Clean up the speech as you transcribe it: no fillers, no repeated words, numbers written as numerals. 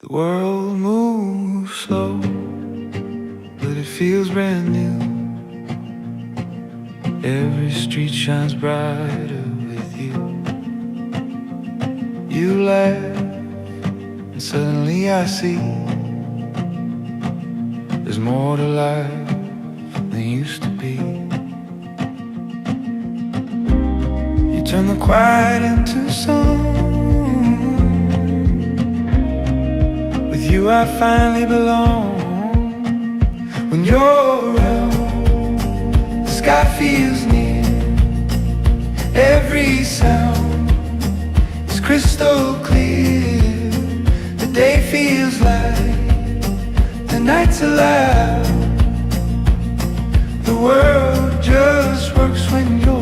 The world moves slow, but it feels brand new. Every street shines brighter with you. You laugh, and suddenly I see there's more to life than used to be. You turn the quiet into song. With you I finally belong. When you're around, the sky feels near. Every sound is crystal clear. The day feels light, the night's alive. The world just works when you're